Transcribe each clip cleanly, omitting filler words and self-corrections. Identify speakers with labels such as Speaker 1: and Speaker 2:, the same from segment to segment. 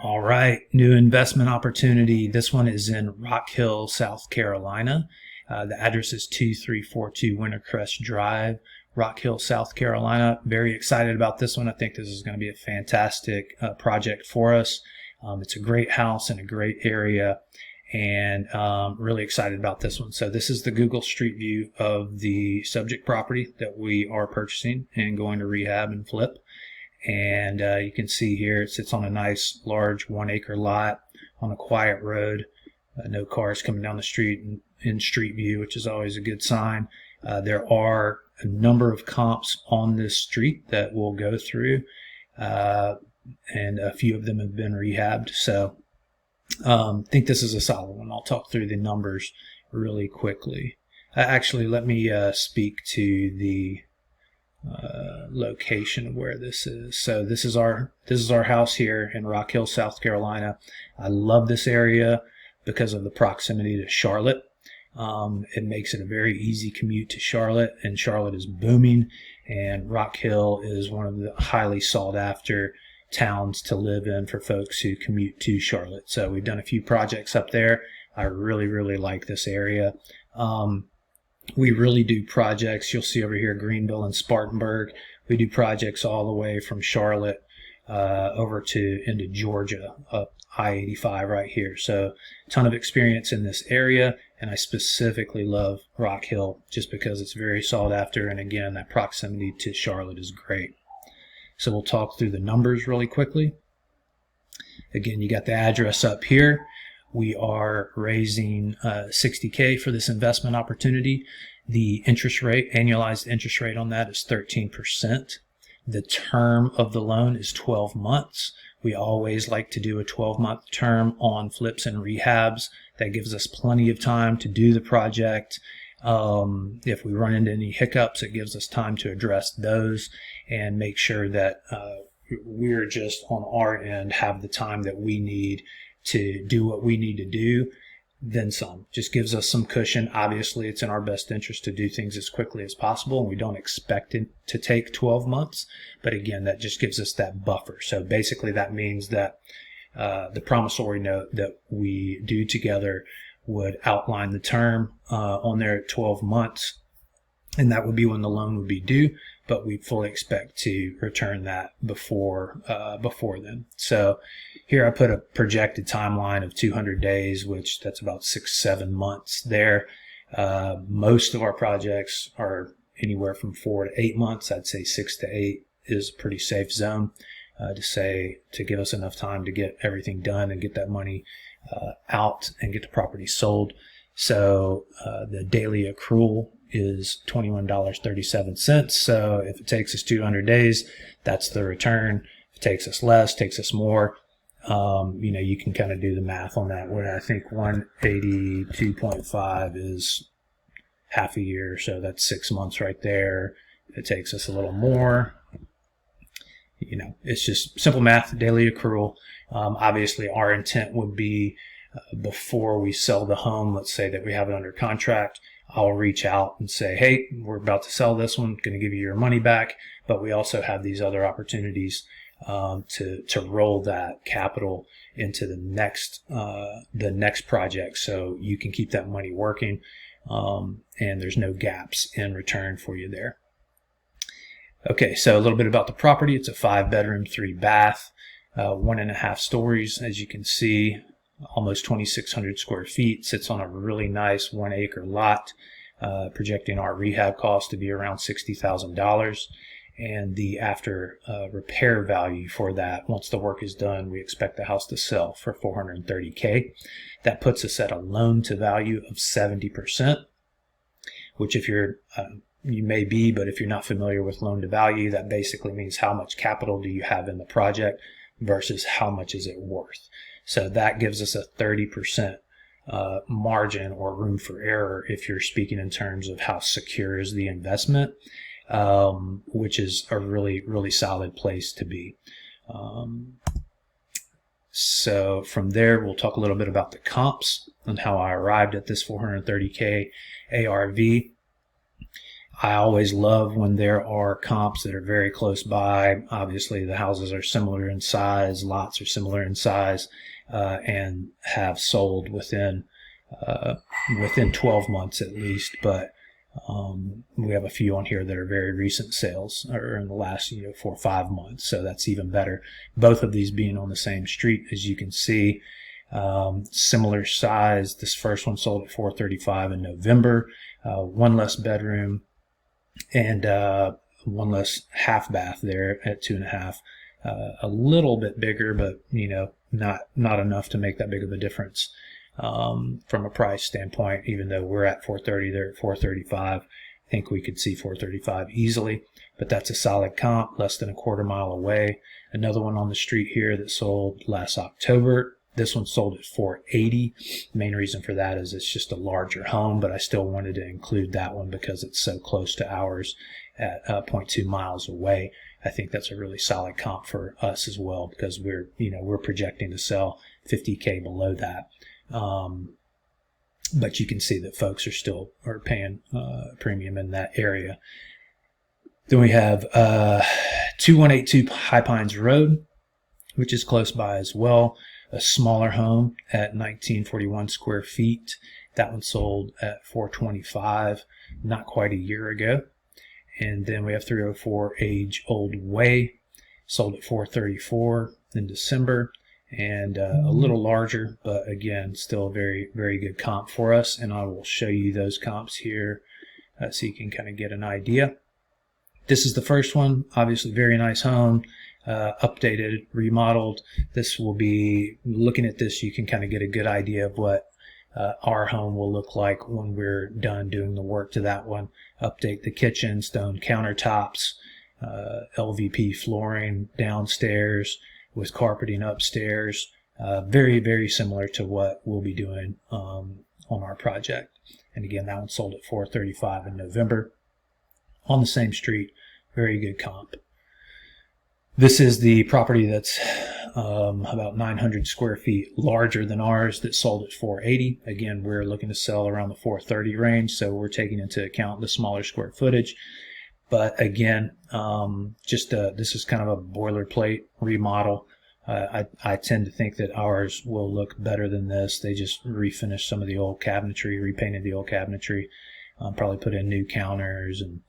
Speaker 1: All right, new investment opportunity. This one is in Rock Hill, South Carolina. The address is 2342 Wintercrest Drive, Rock Hill, South Carolina. Very excited about this one. I think this is going to be a fantastic project for us. It's a great house in a great area, and really excited about this one. So this is the Google Street View of the subject property that we are purchasing and going to rehab and flip. And you can see here it sits on a nice large 1 acre lot on a quiet road. No cars coming down the street in street view, which is always a good sign. There are a number of comps on this street that we'll go through, and a few of them have been rehabbed. So I think this is a solid one. I'll talk through the numbers really quickly. Actually, let me speak to the location of where this is. So this is our house here in Rock Hill, South Carolina. I love this area because of the proximity to Charlotte. It makes it a very easy commute to Charlotte, and Charlotte is booming, and Rock Hill is one of the highly sought after towns to live in for folks who commute to Charlotte. So we've done a few projects up there. I really like this area. We really do projects. You'll see over here Greenville and Spartanburg. We do projects all the way from Charlotte over to into Georgia, up I-85 right here. So a ton of experience in this area, and I specifically love Rock Hill just because it's very sought after, and again, that proximity to Charlotte is great. So we'll talk through the numbers really quickly. Again, you got the address up here. We are raising $60K for this investment opportunity. The interest rate, annualized interest rate on that is 13%. The term of the loan is 12 months. We always like to do a 12-month term on flips and rehabs. That gives us plenty of time to do the project. If we run into any hiccups, it gives us time to address those and make sure that we're just on our end have the time that we need to do what we need to do, then some. Just gives us some cushion. Obviously, it's in our best interest to do things as quickly as possible, and we don't expect it to take 12 months. But again, that just gives us that buffer. So basically, that means that the promissory note that we do together would outline the term on there at 12 months, and that would be when the loan would be due, but we fully expect to return that before then. So here I put a projected timeline of 200 days, which that's about 6-7 months there. Most of our projects are anywhere from 4 to 8 months. I'd say 6 to 8 is a pretty safe zone to give us enough time to get everything done and get that money out and get the property sold. So the daily accrual is $21.37. So if it takes us 200 days, that's the return. If it takes us less, takes us more, you can kind of do the math on that, where I think 182.5 is half a year. So that's 6 months right there. If it takes us a little more, it's just simple math, daily accrual. Obviously our intent would be before we sell the home, let's say that we have it under contract, I'll reach out and say, hey, we're about to sell this one, going to give you your money back, but we also have these other opportunities to roll that capital into the next project, so you can keep that money working, and there's no gaps in return for you there. Okay, so a little bit about the property. It's a 5-bedroom, 3-bath, 1.5 stories, as you can see. Almost 2,600 square feet, sits on a really nice 1 acre lot, projecting our rehab cost to be around $60,000, and the after repair value for that, once the work is done, we expect the house to sell for $430K. That puts us at a loan to value of 70%, which if you're you may be, but if you're not familiar with loan to value, that basically means how much capital do you have in the project versus how much is it worth. So that gives us a 30% margin or room for error if you're speaking in terms of how secure is the investment, which is a really solid place to be. So from there, we'll talk a little bit about the comps and how I arrived at this $430K ARV. I always love when there are comps that are very close by. Obviously, the houses are similar in size, lots are similar in size, and have sold within 12 months at least. But we have a few on here that are very recent sales, or in the last 4 or 5 months. So that's even better. Both of these being on the same street, as you can see. Similar size. This first one sold at $435 in November. One less bedroom and one less half bath there at 2.5. A little bit bigger, but not enough to make that big of a difference from a price standpoint. Even though we're at $430, they're at $435. I think we could see $435 easily, but that's a solid comp, less than a quarter mile away. Another one on the street here that sold last October. This one sold at $480. The main reason for that is it's just a larger home, but I still wanted to include that one because it's so close to ours at 0.2 miles away. I think that's a really solid comp for us as well, because we're projecting to sell 50K below that. But you can see that folks are paying premium in that area. Then we have 2182 High Pines Road, which is close by as well. A smaller home at 1941 square feet. That one sold at $425 not quite a year ago. And then we have 304 Age Old Way, sold at $434 in December, and a little larger, but again, still a very, very good comp for us. And I will show you those comps here so you can kind of get an idea. This is the first one. Obviously, very nice home. Updated, remodeled. This will be, looking at this, you can kind of get a good idea of what our home will look like when we're done doing the work to that one. Update the kitchen, stone countertops, LVP flooring downstairs with carpeting upstairs. Very, very similar to what we'll be doing on our project. And again, that one sold at $435 in November. On the same street, very good comp. This is the property that's about 900 square feet larger than ours that sold at $480. Again, we're looking to sell around the $430 range, so we're taking into account the smaller square footage. But again, this is kind of a boilerplate remodel. I tend to think that ours will look better than this. They just refinished some of the old cabinetry, repainted the old cabinetry, probably put in new counters and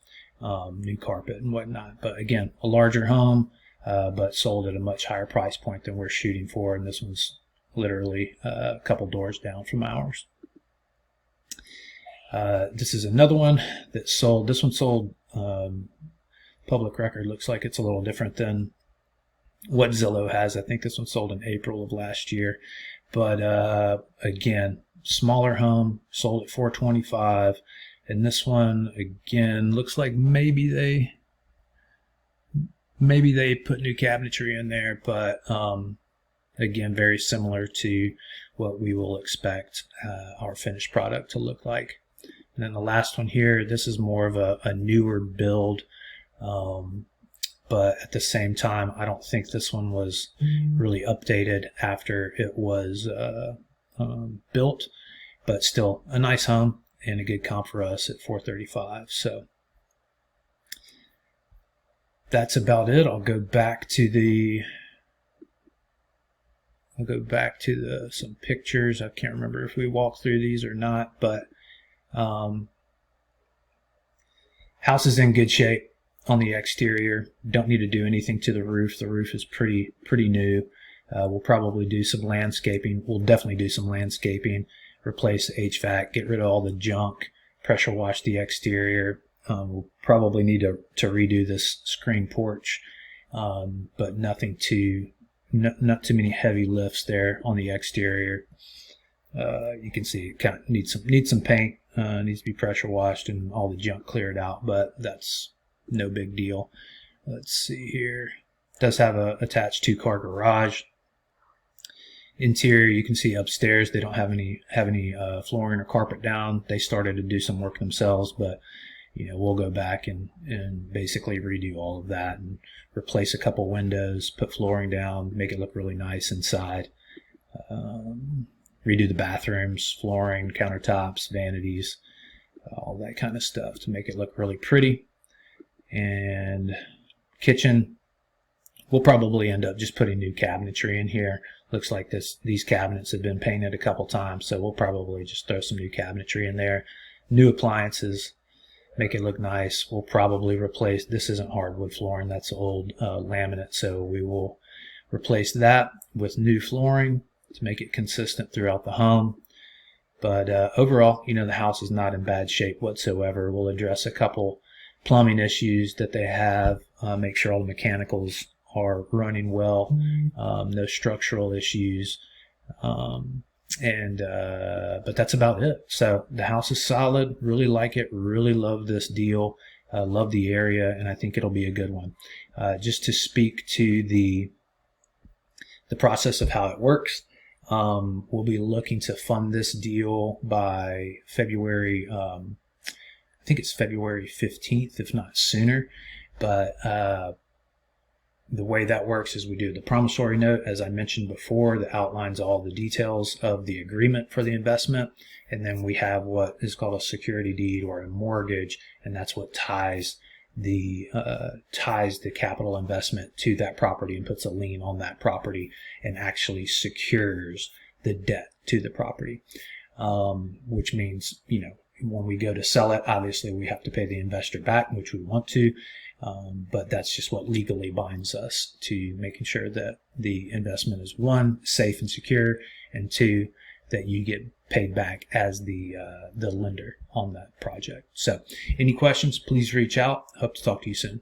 Speaker 1: new carpet and whatnot. But again, a larger home. But sold at a much higher price point than we're shooting for, and this one's literally a couple doors down from ours. This is another one that sold. This one sold public record. Looks like it's a little different than what Zillow has. I think this one sold in April of last year. But again, smaller home, sold at $425, and this one again looks like maybe they put new cabinetry in there, but again, very similar to what we will expect our finished product to look like. And then the last one here, this is more of a newer build, but at the same time, I don't think this one was really updated after it was built, but still a nice home and a good comp for us at $435. So that's about it. I'll go back to some pictures. I can't remember if we walked through these or not, but house is in good shape on the exterior. Don't need to do anything to the roof. The roof is pretty new. We'll probably do some landscaping. We'll definitely do some landscaping, replace the HVAC, get rid of all the junk, pressure wash the exterior. We'll probably need to redo this screen porch, but not too many heavy lifts there on the exterior. You can see it kind of needs some paint, needs to be pressure washed and all the junk cleared out, but that's no big deal. Let's see here. It does have a attached 2-car garage. Interior, you can see upstairs they don't have any flooring or carpet down. They started to do some work themselves, but we'll go back and basically redo all of that and replace a couple windows, put flooring down, make it look really nice inside. Redo the bathrooms, flooring, countertops, vanities. all that kind of stuff to make it look really pretty. And kitchen, we'll probably end up just putting new cabinetry in here. Looks like these cabinets have been painted a couple times, so we'll probably just throw some new cabinetry in there. New appliances, make it look nice. We'll probably replace, this isn't hardwood flooring, that's old laminate, so we will replace that with new flooring to make it consistent throughout the home. But overall, you know, the house is not in bad shape whatsoever. We'll address a couple plumbing issues that they have, make sure all the mechanicals are running well, no structural issues, but that's about it. So the house is solid, really like it, really love this deal, love the area, and I think it'll be a good one. Just to speak to the process of how it works, we'll be looking to fund this deal by February, I think it's February 15th, if not sooner. But the way that works is we do the promissory note, as I mentioned before, that outlines all the details of the agreement for the investment. And then we have what is called a security deed or a mortgage, and that's what ties the capital investment to that property and puts a lien on that property and actually secures the debt to the property, which means, you know, when we go to sell it, obviously we have to pay the investor back, which we want to, but that's just what legally binds us to making sure that the investment is, one, safe and secure, and two, that you get paid back as the lender on that project. So any questions, please reach out. Hope to talk to you soon.